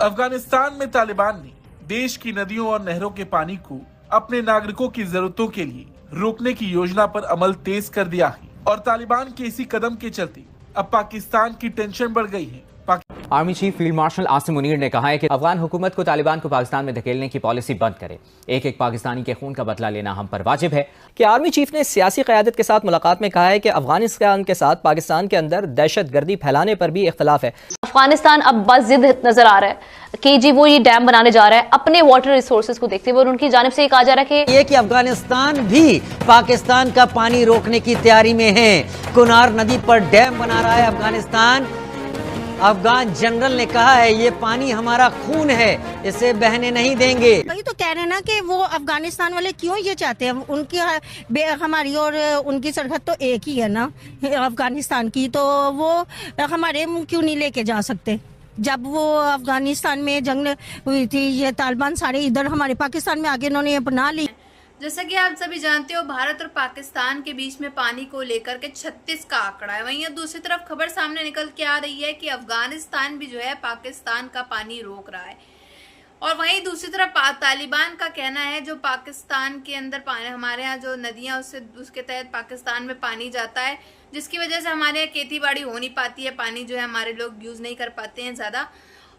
अफगानिस्तान में तालिबान ने देश की नदियों और नहरों के पानी को अपने नागरिकों की जरूरतों के लिए रोकने की योजना पर अमल तेज कर दिया है और तालिबान के इसी कदम के चलते अब पाकिस्तान की टेंशन बढ़ गई है। Army chief field marshal Asim Munir ने कहा है कि अफगान हुकूमत को तालिबान को पाकिस्तान में धकेलने की पॉलिसी बंद करे। एक एक पाकिस्तानी के खून का बदला लेना हम पर वाजिब है। कि आर्मी चीफ ने सियासी क़यादत के साथ मुलाकात में कहा है कि अफगानिस्तान के साथ पाकिस्तान के अंदर दहशत गर्दी फैलाने पर भी इख्तलाफ है। अफगानिस्तान अब बस जिद नजर आ रहा है कि जी वो ये डैम बनाने जा रहा है अपने वाटर रिसोर्सेज को देखते हुए, और उनकी जानिब से ये कहा जा रहा है कि अफगानिस्तान भी पाकिस्तान का पानी रोकने की तैयारी में है। कुनार नदी पर डैम बना रहा है अफगानिस्तान। अफगान जनरल ने कहा है ये पानी हमारा खून है, इसे बहने नहीं देंगे। वही तो कह रहे हैं ना कि वो अफगानिस्तान वाले क्यों ये चाहते हैं, उनकी हमारी और उनकी सरहद तो एक ही है ना अफगानिस्तान की, तो वो हमारे क्यों नहीं लेके जा सकते। जब वो अफगानिस्तान में जंग हुई थी, ये तालिबान सारे इधर हमारे पाकिस्तान में आगे इन्होंने अपना ली। जैसा कि आप सभी जानते हो, भारत और पाकिस्तान के बीच में पानी को लेकर के 36 का आंकड़ा है। वहीं दूसरी तरफ खबर सामने निकल के आ रही है कि अफगानिस्तान भी जो है पाकिस्तान का पानी रोक रहा है, और वहीं दूसरी तरफ तालिबान का कहना है जो पाकिस्तान के अंदर पानी, हमारे यहाँ जो नदियाँ उसके तहत पाकिस्तान में पानी जाता है, जिसकी वजह से हमारे यहाँ खेती बाड़ी हो नहीं पाती है, पानी जो है हमारे लोग यूज नहीं कर पाते हैं ज़्यादा,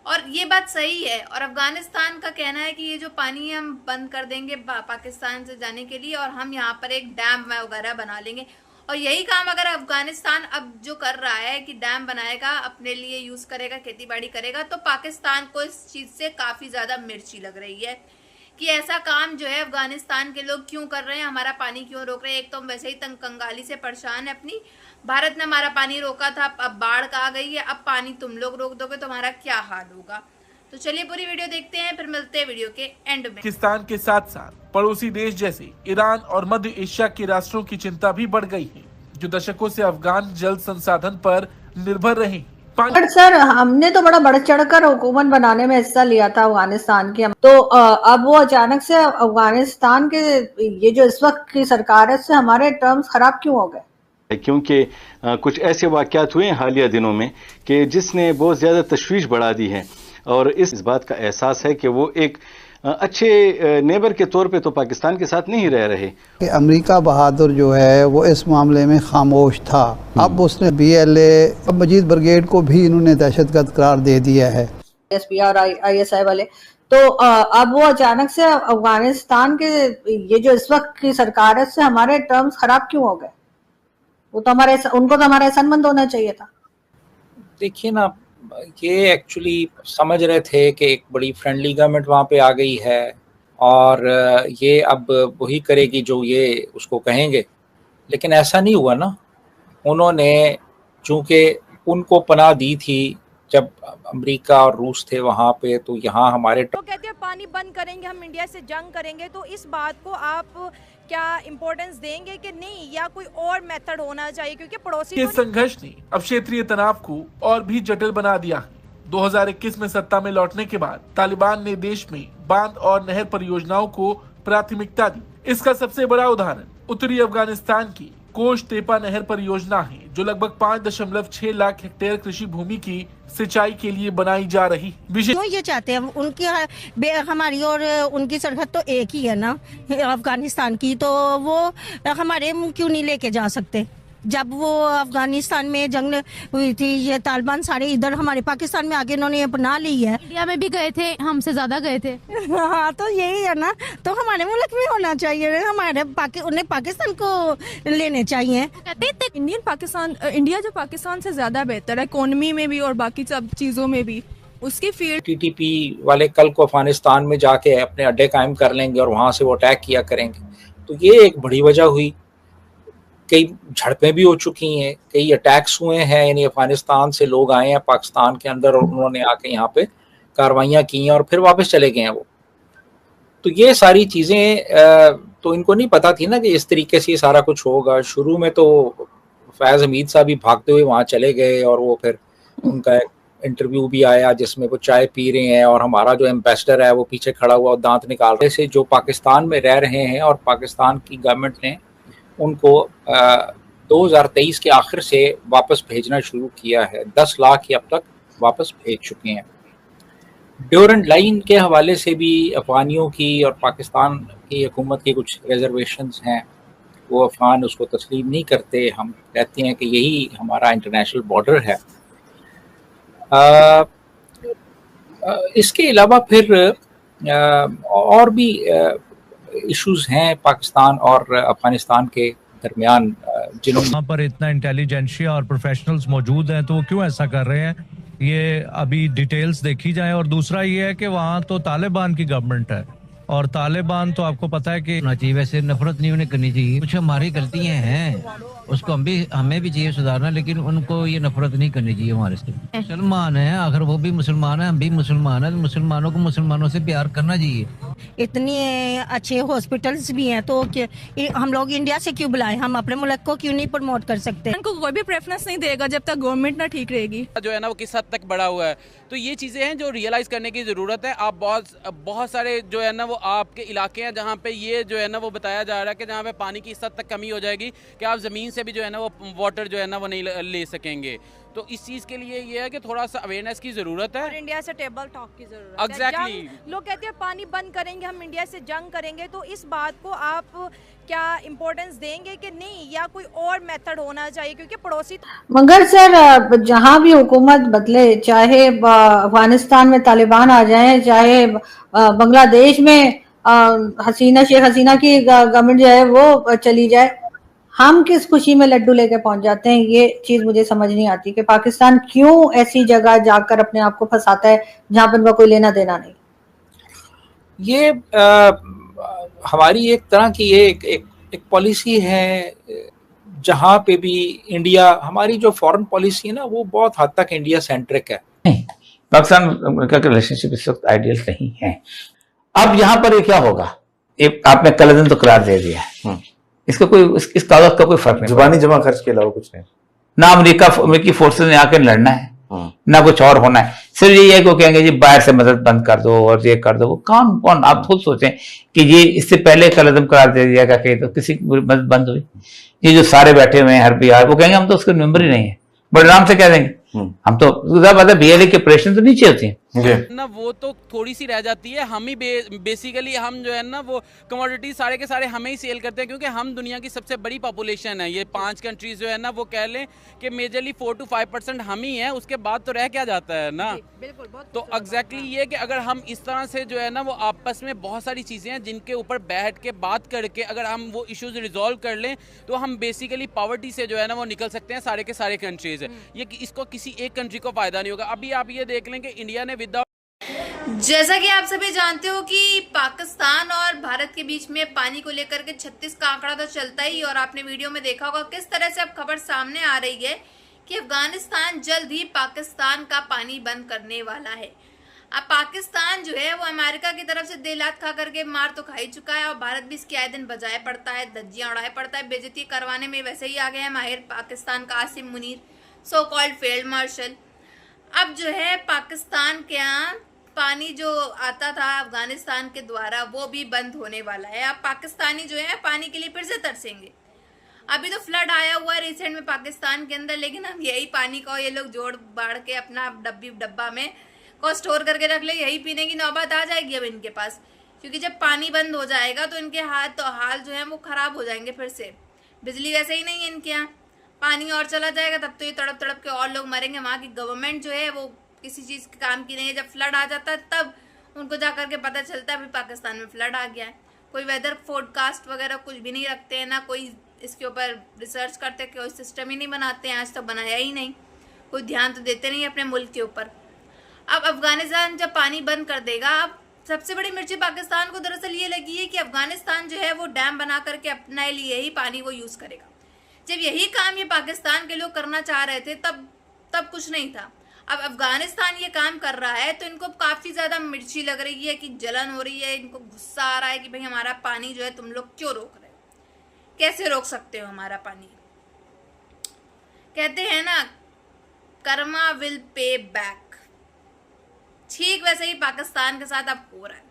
और ये बात सही है। और अफगानिस्तान का कहना है कि ये जो पानी है हम बंद कर देंगे पाकिस्तान से जाने के लिए, और हम यहाँ पर एक डैम वगैरह बना लेंगे। और यही काम अगर अफगानिस्तान अब जो कर रहा है कि डैम बनाएगा, अपने लिए यूज करेगा, खेती बाड़ी करेगा, तो पाकिस्तान को इस चीज से काफी ज्यादा मिर्ची लग रही है कि ऐसा काम जो है अफगानिस्तान के लोग क्यों कर रहे हैं, हमारा पानी क्यों रोक रहे हैं। एक तो हम वैसे ही तंग कंगाली से परेशान है अपनी, भारत ने हमारा पानी रोका था, अब बाढ़ आ गई है, अब पानी तुम लोग रोक दोगे तो हमारा क्या हाल होगा। तो चलिए पूरी वीडियो देखते हैं, फिर मिलते हैं वीडियो के एंड में। पाकिस्तान के साथ साथ पड़ोसी देश जैसे ईरान और मध्य एशिया के राष्ट्रों की चिंता भी बढ़ गई है, जो दशकों से अफगान जल संसाधन पर निर्भर रहे। पर सर, हमने तो बड़ा बढ़ चढ़कर हुकूमत बनाने में हिस्सा लिया था अफगानिस्तान की, तो अब वो अचानक से अफगानिस्तान के ये जो इस वक्त की सरकार है, उससे हमारे टर्म्स खराब क्यों हो गए? क्योंकि कुछ ऐसे वाक़यात हुए हालिया दिनों में कि जिसने बहुत ज़्यादा तशवीश बढ़ा दी है, और इस बात का एहसास है कि वो एक अच्छे नेबर के तौर पे तो पाकिस्तान के साथ नहीं रह रहे। अमेरिका बहादुर जो है वो इस मामले में खामोश था, अब उसने BLA मजीद ब्रिगेड को भी इन्होंने दहशतगर्द करार दे दिया है, SPR और ISI वाले। तो अब वो अचानक से अफगानिस्तान के ये जो इस वक्त की सरकार है, उससे हमारे टर्म्स खराब क्यों हो गए? वो तो उनको तो हमारा एहसानमंद होना चाहिए था। देखिए ना, ये एक्चुअली समझ रहे थे कि एक बड़ी फ्रेंडली गवर्नमेंट वहाँ पे आ गई है और ये अब वही करेगी जो ये उसको कहेंगे, लेकिन ऐसा नहीं हुआ ना। उन्होंने चूँकि उनको पनाह दी थी जब अमेरिका और रूस थे वहाँ पे, तो यहाँ हमारे तो कहते हैं पानी बंद करेंगे, हम इंडिया से जंग करेंगे, तो इस बात को आप क्या इम्पोर्टेंस देंगे कि नहीं, या कोई और मेथड होना चाहिए? क्योंकि पड़ोसी के संघर्ष ने अब क्षेत्रीय तनाव को और भी जटिल बना दिया है। 2021 में सत्ता में लौटने के बाद तालिबान ने देश में बांध और नहर परियोजनाओं को प्राथमिकता दी। इसका सबसे बड़ा उदाहरण उत्तरी अफगानिस्तान की कोश तेपा नहर परियोजना है, जो लगभग 5.6 लाख हेक्टेयर कृषि भूमि की सिंचाई के लिए बनाई जा रही। क्यों ये चाहते हैं, उनकी हमारी और उनकी सरहद तो एक ही है ना अफगानिस्तान की, तो वो हमारे क्यों नहीं लेके जा सकते। जब वो अफगानिस्तान में जंग हुई थी, ये तालिबान सारे इधर हमारे पाकिस्तान में आगे इन्होंने अपना ली है। इंडिया में भी गए थे, हमसे ज्यादा गए थे। हाँ, तो यही है ना, तो हमारे मुल्क में होना चाहिए, हमारे उन्हें पाकिस्तान को लेने चाहिए। इंडिया जो पाकिस्तान से ज्यादा बेहतर है इकोनॉमी में भी और बाकी सब चीजों में भी। उसकी फील्ड TTP वाले कल को अफगानिस्तान में जाके अपने अड्डे कायम कर लेंगे और वहाँ से वो अटैक किया करेंगे, तो ये एक बड़ी वजह हुई। कई झड़पें भी हो चुकी हैं, कई अटैक्स हुए हैं, यानी अफगानिस्तान से लोग आए हैं पाकिस्तान के अंदर और उन्होंने आके यहाँ पे कार्रवाइयाँ की हैं और फिर वापस चले गए हैं वो। तो ये सारी चीज़ें तो इनको नहीं पता थी ना कि इस तरीके से ये सारा कुछ होगा। शुरू में तो फैज़ हमीद साहब भी भागते हुए वहाँ चले गए और वो फिर उनका एक इंटरव्यू भी आया जिसमें वो चाय पी रहे हैं और हमारा जो एम्बेसडर है वो पीछे खड़ा हुआ और दांत निकाल रहे से जो पाकिस्तान में रह रहे हैं, और पाकिस्तान की गवर्नमेंट ने उनको 2023 के आखिर से वापस भेजना शुरू किया है। 10 लाख ही अब तक वापस भेज चुके हैं। ड्यूरेंट लाइन के हवाले से भी अफगानियों की और पाकिस्तान की हुकूमत की कुछ रिजर्वेशंस हैं, वो अफगान उसको तस्लीम नहीं करते। हम कहते हैं कि यही हमारा इंटरनेशनल बॉर्डर है। इसके अलावा फिर और भी इश्यूज हैं पाकिस्तान और अफगानिस्तान के दरमियान, जिन्होंने वहाँ पर इतना इंटेलिजेंशिया और प्रोफेशनल्स मौजूद हैं, तो वो क्यों ऐसा कर रहे हैं, ये अभी डिटेल्स देखी जाए। और दूसरा ये है कि वहाँ तो तालिबान की गवर्नमेंट है, और तालिबान तो आपको पता है कि चाहिए, वैसे नफरत नहीं उन्हें करनी चाहिए। कुछ हमारी गलतियां हैं, उसको हमें भी चाहिए सुधारना, लेकिन उनको ये नफरत नहीं करनी चाहिए हमारे से। मुसलमान है, आखिर वो भी मुसलमान है, हम भी मुसलमान है, मुसलमानों को मुसलमानों से प्यार करना चाहिए। इतने अच्छे हॉस्पिटल्स भी हैं, तो हम लोग इंडिया से क्यों बुलाएं? हम अपने मुल्क को क्यों नहीं प्रमोट कर सकते? उनको कोई भी प्रेफरेंस नहीं देगा जब तक गवर्नमेंट ना ठीक रहेगी। जो है ना वो किस हद तक बढ़ा हुआ है, तो ये चीज़ें हैं जो रियलाइज़ करने की ज़रूरत है। आप बहुत सारे जो है ना वो आपके इलाके हैं जहाँ पे ये जो है ना वो बताया जा रहा है कि जहाँ पे पानी की इस हद तक कमी हो जाएगी कि आप ज़मीन से भी जो है ना वो वाटर जो है ना वो नहीं ले सकेंगे। तो इस चीज़ के लिए ये है कि थोड़ा सा अवेयरनेस की ज़रूरत है और इंडिया से टेबल टॉक की ज़रूरत है। एग्जैक्टली। लोग कहते हैं पानी बंद करेंगे, हम इंडिया से जंग करेंगे, तो इस बात को आप क्या इम्पोर्टेंस देंगे कि नहीं, या कोई और मेथड होना चाहिए? क्योंकि पड़ोसी मगर सर जहां भी हुकूमत बदले, चाहे अफगानिस्तान में तालिबान आ जाए, चाहे बांग्लादेश में शेख हसीना की गवर्नमेंट जो है वो चली जाए, हम किस खुशी में लड्डू लेके पहुंच जाते हैं? ये चीज मुझे समझ नहीं आती कि पाकिस्तान क्यों ऐसी जगह जाकर अपने आप को फंसाता है जहां पर उनका कोई लेना देना नहीं। ये हमारी एक तरह की ये एक पॉलिसी है, जहाँ पे भी इंडिया, हमारी जो फॉरेन पॉलिसी है ना वो बहुत हद तक इंडिया सेंट्रिक है। पाकिस्तान अमेरिका के रिलेशनशिप इस वक्त आइडियल नहीं है। अब यहाँ पर ये क्या होगा, आपने कल दिन तो करार दे दिया है, इसका कोई इस कागज का कोई फर्क नहीं, जुबानी जमा खर्च के अलावा कुछ नहीं। ना अमेरिकी फोर्सेस ने आके लड़ना है, ना कुछ और होना है। सिर्फ ये है कि वो कहेंगे जी बाहर से मदद बंद कर दो और ये कर दो। वो कौन आप खुद सोचें कि ये इससे पहले कल अदम करार दे दिया गया तो किसी की मदद बंद हुई? ये जो सारे बैठे हुए हैं हर बिहार, वो कहेंगे हम तो उसके मेंबर ही नहीं है, बड़े आराम से कह देंगे हम तो। बीएलए की ऑपरेशन तो नीचे होती है ना, वो तो थोड़ी सी रह जाती है। हम ही बेसिकली हम जो है ना वो कमोडिटी सारे के सारे हमें ही सेल करते हैं, क्योंकि हम दुनिया की सबसे बड़ी पॉपुलेशन है। ये 5 कंट्रीज जो है ना वो कह लें कि मेजरली 4 to 5% हम ही हैं, उसके बाद तो रह क्या जाता है ना। तो एग्जैक्टली ये कि अगर हम इस तरह से जो है ना वो आपस में बहुत सारी चीज़ें हैं जिनके ऊपर बैठ के बात करके अगर हम वो इश्यूज रिजॉल्व कर लें तो हम बेसिकली पॉवर्टी से जो है ना वो निकल सकते हैं सारे के सारे कंट्रीज। ये इसको किसी एक कंट्री को फायदा नहीं होगा। अभी आप ये देख लें कि इंडिया ने जैसा कि आप सभी जानते हो कि पाकिस्तान और भारत के बीच में पानी को लेकर के 36 का आंकड़ा तो चलता ही, और आपने वीडियो में देखा होगा किस तरह से अब खबर सामने आ रही है कि अफगानिस्तान जल्द ही पाकिस्तान का पानी बंद करने वाला है। अब पाकिस्तान जो है वो अमेरिका की तरफ से देलात खा करके मार तो खा ही चुका है, और भारत भी इसके आए दिन बजाय पड़ता है, धज्जियां उड़ाए पड़ता है। बेइज्जती करवाने में वैसे ही आ गए हैं माहिर पाकिस्तान का Asim Munir, so called field marshal. अब जो है पाकिस्तान के यहाँ पानी जो आता था अफगानिस्तान के द्वारा वो भी बंद होने वाला है। अब पाकिस्तानी जो है पानी के लिए फिर से तरसेंगे। अभी तो फ्लड आया हुआ है रिसेंट में पाकिस्तान के अंदर, लेकिन अब यही पानी को ये लोग जोड़ बाढ़ के अपना डब्बा में को स्टोर करके रख ले, यही पीने की नौबत आ जाएगी अब इनके पास। क्योंकि जब पानी बंद हो जाएगा तो इनके हाल जो है वो खराब हो जाएंगे फिर से। बिजली वैसे ही नहीं है इनके यहाँ, पानी और चला जाएगा तब तो ये तड़प तड़प के और लोग मरेंगे। वहाँ की गवर्नमेंट जो है वो किसी चीज़ के काम की नहीं है। जब फ्लड आ जाता है तब उनको जा करके पता चलता है अभी पाकिस्तान में फ्लड आ गया है। कोई वेदर फोरकास्ट वगैरह कुछ भी नहीं रखते हैं, ना कोई इसके ऊपर रिसर्च करते, कोई सिस्टम ही नहीं बनाते हैं, आज तक बनाया ही नहीं, कोई ध्यान तो देते नहीं अपने मुल्क के ऊपर। अब अफगानिस्तान जब पानी बंद कर देगा, अब सबसे बड़ी मिर्ची पाकिस्तान को दरअसल ये लगी है कि अफगानिस्तान जो है वो डैम बना करके अपने लिए ही पानी को यूज़ करेगा। जब यही काम ये पाकिस्तान के लोग करना चाह रहे थे तब कुछ नहीं था। अब अफगानिस्तान ये काम कर रहा है तो इनको काफ़ी ज़्यादा मिर्ची लग रही है कि जलन हो रही है, इनको गुस्सा आ रहा है कि भाई हमारा पानी जो है तुम लोग क्यों रोक रहे हो, कैसे रोक सकते हो हमारा पानी। कहते हैं ना कर्मा विल पे बैक, ठीक वैसे ही पाकिस्तान के साथ अब हो रहा है।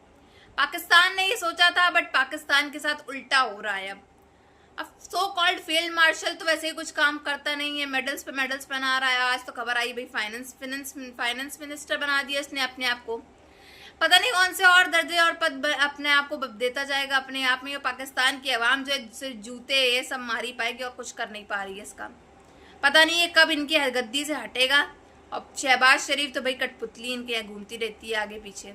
पाकिस्तान ने ये सोचा था बट पाकिस्तान के साथ उल्टा हो रहा है। अब सो कॉल्ड फील्ड मार्शल तो वैसे ही कुछ काम करता नहीं है, मेडल्स पे मेडल्स बना रहा है। आज तो खबर आई भाई फाइनेंस मिनिस्टर बना दिया इसने अपने आप को। पता नहीं कौन से और दर्जे और पद अपने आप को देता जाएगा अपने आप में। पाकिस्तान की आवाम जो है जूते ये सब मारी पाएगी और कुछ कर नहीं पा रही है इसका। पता नहीं ये कब इनकी गद्दी से हटेगा। और शहबाज शरीफ तो भाई कठपुतली इनके यहाँ घूमती रहती है आगे पीछे।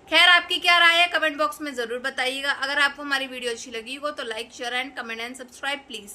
खैर, आपकी क्या राय है कमेंट बॉक्स में ज़रूर बताइएगा। अगर आपको हमारी वीडियो अच्छी लगी हो तो like, share and comment and subscribe please.